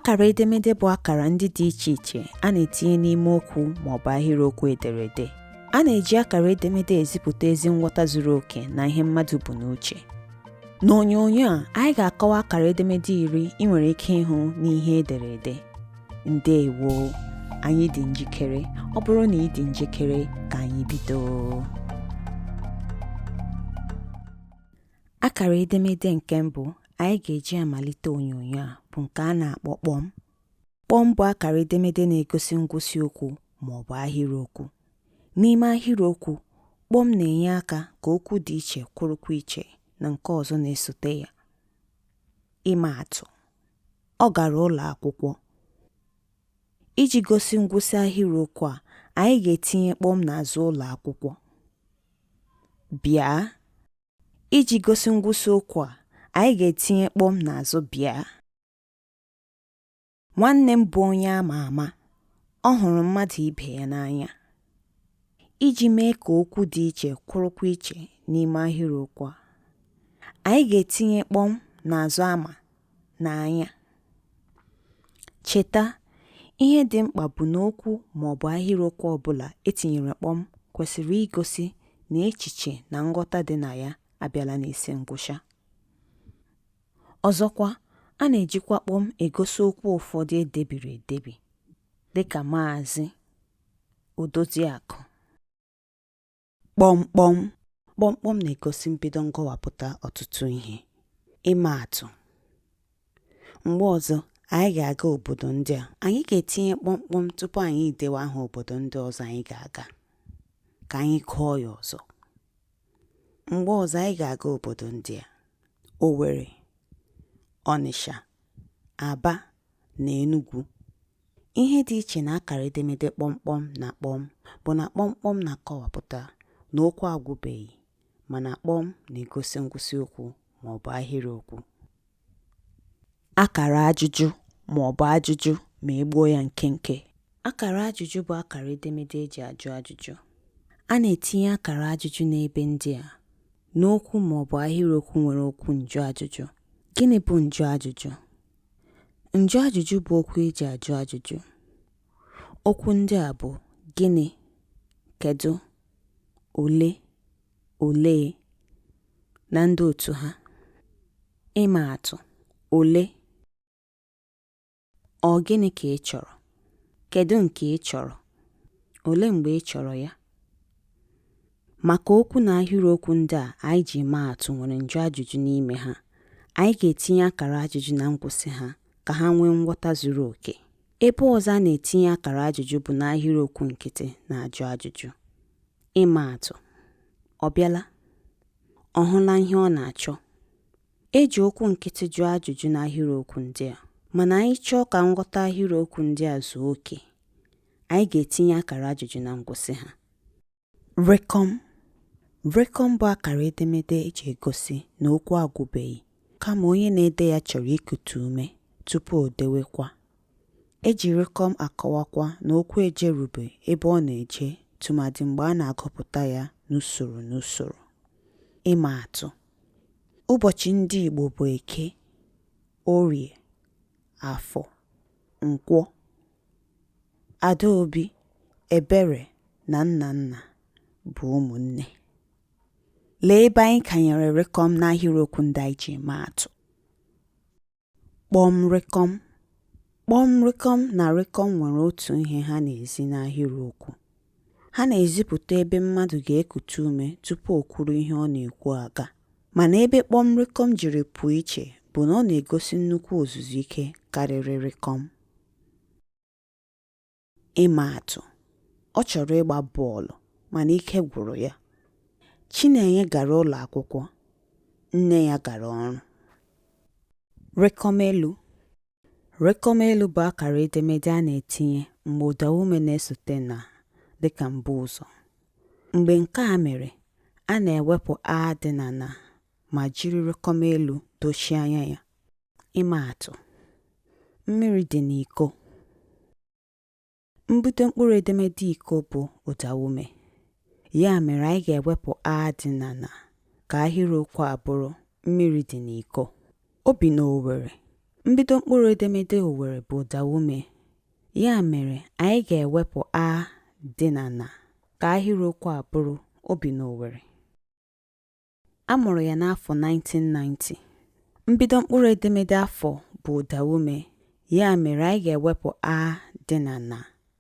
Akaraedemede bụ akara ndị dị iche iche a na-etinye n'ime okwu maọbụ ahiriokwu ederede. A na-eji akaraedemede eziputa ezi nghọta zuru oke na ihe mmadụ bụ n'uche. N'onyonyo a, anyị ga-akọwa akaraedemede 10 ị nwere ike ịhụ n'ihe ederede. Ndewo, anyị dị njikere. Ọ bụrụ na ị dị njikere, ka anyị bido. Akaraedemede nke mbụ anyị ga-eji amalite onyonyo a bụ nke a na-akpọ kpom. Kpom bụ akaraedemede na-egosi ngwụsị okwu maọbụ ahiriokwu. N'ime ahiriokwu, kpom na-enye aka ka okwu dị iche kwurukwa iche na nke ọzọ na-esote ya. Ịma atụ: ọ gara ụlọ akwụkwọ. Iji gosi ngwụsị ahiriokwu a, anyị ga-etinye kpom n'azụ ụlọ akwụkwọ. Bịa. Iji gosi ngwụsị okwu a, anyị ga-etinye kpom n'azụ bịa. Nwanne m bụ onye ama ama. Ọ hụrụ mmadụ ibe ya n'anya. Iji mee ka okwu dị iche kwurukwa iche n'ime ahiriokwu a, anyị ga-etinye kpom n'azụ ama na anya. Cheta, ihe dị mkpa bụ na okwu maọbụ ahiriokwu ọbụla etinyere kpom kwesịrị igosi na echiche na nghọta dị na ya abịala n'isi ngwụcha. Ọzọkwa, a na-ejikwa kpom egosi okwu ụfọdụ edebiri edebi, dịka maazị, odoziakụ. Kpomkpom. Kpomkpom na-egosi mbido nkọwapụta ọtụtụ ihe. Ịma atụ: mgbe ọzọ anyị ga-aga obodo ndị a, anyị ga-etinye kpomkpom tupu anyị dewe aha obodo ndị ọzọ anyị ga-aga. Ka anyị kọọ ya ọzọ. Mgbe ọzọ anyị ga-aga obodo ndị a: Owerri, Ọnịsha, Aba na Enugu. Ihe dị iche na akaraedemede kpomkpom na kpom bụ na kpomkpom na-akọwapụta na okwu agwụbeghị, mana kpom na-egosi ngwụsị okwu maọbụ ahiriokwu. Akaraajuju maọbụ ajụjụ ma egbuo ya nkenke. Akaraajuju bụ akaraedemede eji ajụ ajụjụ. A na-etinye Akaraajuju n'ebe ndị a: n'okwu maọbụ ahiriokwu nwere okwu njụ ajụjụ. Gịnị bụ njụ ajụjụ? Njụ ajụjụ bụ okwu eji ajụ ajụjụ. Okwu ndị a bụ gịnị, kedu, ole, olee na ndị otu ha. Ịma atụ: ole. Ọ gịnị ka ị chọrọ? Kedu nke ị chọrọ? Ole mgbe ị chọrọ ya? Maka okwu na ahiriokwu ndị a anyị ji maa atụ nwere njụ ajụjụ n'ime ha, anyị ga-etinye akara ajụjụ na ngwụsị ha ka ha nwee nghọta zuru oke. Ebe ọzọ a na-etinye akara ajụjụ bụ na ahiriokwu nkịtị na-ajụ ajụjụ. Ịma atụ: ọ bịala? Ọ hụla ihe ọ na-achọ? Eji okwu nkịtị jụọ ajụjụ na ahiriokwu ndị a, mana anyị chọọ ka nghọta ahiriokwu ndị a zuo oke, anyị ga-etinye akara ajụjụ na ngwụsị ha. Rikom. Rikom bụ akaraedemede eji egosi na okwu agwụbeghị, kama onye na-ede ya chọrọ ikute ume tupu o dewekwa. Eji rikom akọwakwa na okwu ejerube ebe ọ na-eje tụmadị mgbe a na-agụpụta ya n'usoro. Ịma atụ: ụbọchị ndị Igbo bụ Eke, Orie, Afọ, Nkwọ. Adaobi, Ebere na Nnanna bụ ụmụnne. Lee ebe anyị kanyere rikom n'ahiriokwu ndị anyị ji maa atụ. Kpomrikom. Kpomrikom na rikom nwere otu ihe ha na-ezi n'ahiriokwu. Ha na-eziputa ebe mmadụ ga-ekute ume tupu o kwuru ihe ọ na-ekwu aga. Mana ebe kpomrikom jiri pụọ iche bụ na ọ na-egosi nnukwu ozuzu ike karịrị rikom. Ịma atụ: ọ chọrọ ịgba bọọlụ mana ike gwụrụ ya. Chinenye gara ụlọ akwụkwọ, nne ya gara ọrụ. Rikomelu. Rikomelu bụ akaraedemede a na-etinye mgbe ụdaume na-esote na dịka mbụ ụzọ. Mgbe nke a mere, a na-ewepụ a dị na na ma jiri rikomelu dochie anya ya. Ịma atụ: mmiri dị n'iko. Mbido mkpụrụ edemede iko bụ ụdaume. Ya mere anyị ga-ewepụ a dị na ka ahiriokwu a bụrụ mmiri dị n'iko. O bi n'Owerri, Mbido mkpụrụ edemede Owere bụ ụda ume. Ya mere, anyị ga-ewepụ a dị na na ka ahịrịokwu a bụrụ obi n'Owere. A mụrụ ya n'afọ 1990. Mbido mkpụrụ edemede afọ bụ ụda ume. Ya mere, anyị ga-ewepụ a dị na na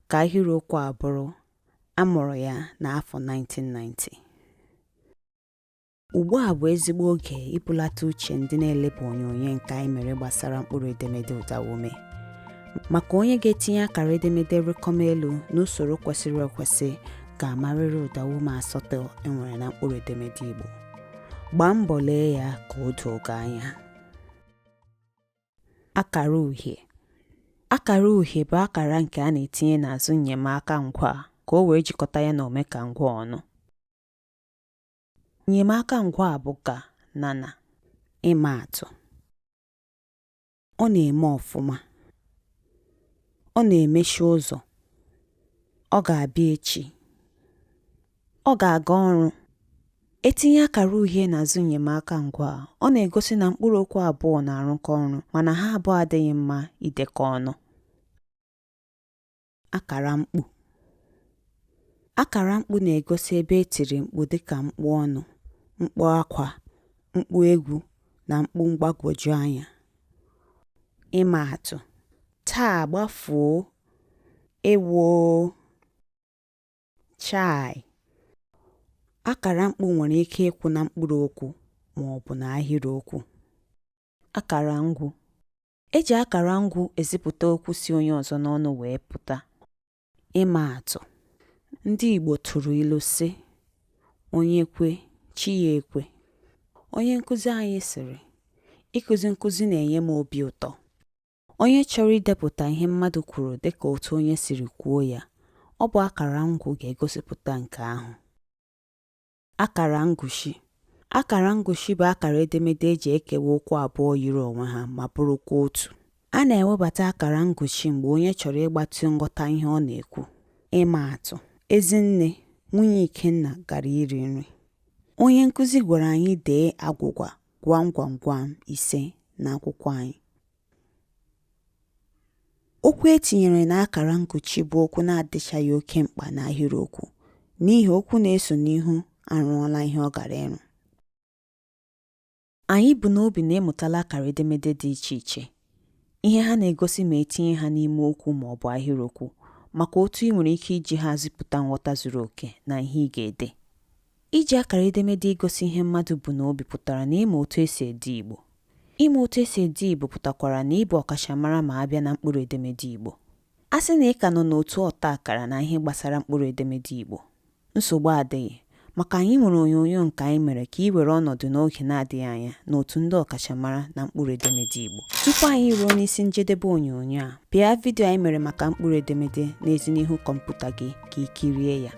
ka ahịrịokwu a bụrụ a mụrụ ya n'afọ 1990. Ugbu a bụ ezigbo oge ịpụlata uche ndị na-eleba onyonyo nke anyị mere gbasara mkpụrụ edemede ụda ume. Maka onye ga-etinye Akaredemede Rikomelu n'usoro kwesịrị ekwesị ga-amarịrị ụda ume asatọ enwere na mkpụrụ edemede Igbo. Gbaa mbọ lee ya ka o doo gị anya. Akarauhie. Akarauhie bụ akara nke a na-etinye n'azụ enyemaka ngwa ka o wee jikọta ya na omekangwa ọnụ. Enyemaka ngwa bụ ga na na. Ịma atụ: ọ na-eme ọfụma, ọ na-emechi ụzọ, ọ ga-abịa echi, ọ ga-aga ọrụ. Etinye akara uhie n'azụ enyemaka ngwa, ọ na-egosi na mkpụrụ okwu abụọ na-arụkọ ọrụ mana ha abụọ adịghị mma idekọ ọnụ. Akaramkpu. Akaramkpu na-egosi ebe etiri mkpu dịka mkpu ọnụ, mkpu akwa, mkpu egwu na mkpu mgbagwoju anya. Ịma atụ: taa gbafuo, ewo, chai. Akaramkpu nwere ike ịkwụ na mkpụrụ okwu ma ọ bụ na ahịrịokwu. Akarangwu. Eji akarangwu eziputa okwu si onye ọzọ n'ọnụ wee pụta. Ịma atụ: ndị Igbo tụrụ ilu sị, onye kwe, chi ya ekwe. Onye nkụzi anyị sịrị, ịkụzi nkụzi na-enye m obi ụtọ. Onye chọrọ idepụta ihe mmadụ kwuru dịka otu onye siri kwuo ya, ọ bụ Akarangwu ga-egosipụta nke ahụ. Akaranguchi. Akaranguchi bụ akara edemede eji ekewa okwu abụọ yiri onwe ha ma bụrụkwa otu. A na-ewebata akaranguchi mgbe onye chọrọ ịgbatị nghọta ihe ọ na-ekwu. Ịma atụ: Ezinne, nwunye Ikenna gara iri nri. Onye nkụzi gwara anyị dee agwụgwa gwam gwam gwam 5 n'akwụkwọ anyị. Okwu etinyere na akaranguchi bụ okwu na-adịchaghị oke mkpa n'ahịrịokwu n'ihi okwu na-eso n'ihu arụọla ihe ọ gara ịrụ. Anyị bụ n'obi na ịmụtala akara edemede dị iche iche, ihe ha na-egosi ma etinye ha n'ime okwu ma ọ bụ ahịrịokwu, maka otu ị nwere ike iji ha zipụta nghọta zuru oke na ihe ị ga-ede. Iji akara edemede igosi ihe mmadụ bụ n'obi pụtara na ịma otu esi ede Igbo. Ịma otu esi ede Igbo pụtakwara na ịbụ ọkachamara ma abịa na mkpụrụ edemede Igbo. A sị na ị ka nọ n'otu ọta akara na ihe gbasara mkpụrụ edemede Igbo, nsogbu adịghị, maka anyị nwere onyonyo nke anyị mere ka ị were ọnọdụ n'oge na-adịghị anya n'otu ndị ọkachamara na mkpụrụ edemede Igbo. Tupu anyị ruo n'isi njedebe onyonyo a, pịa vidio anyị mere maka mkpụrụ edemede n'ezi n'ihu kọmputa gị ka ị kirie ya.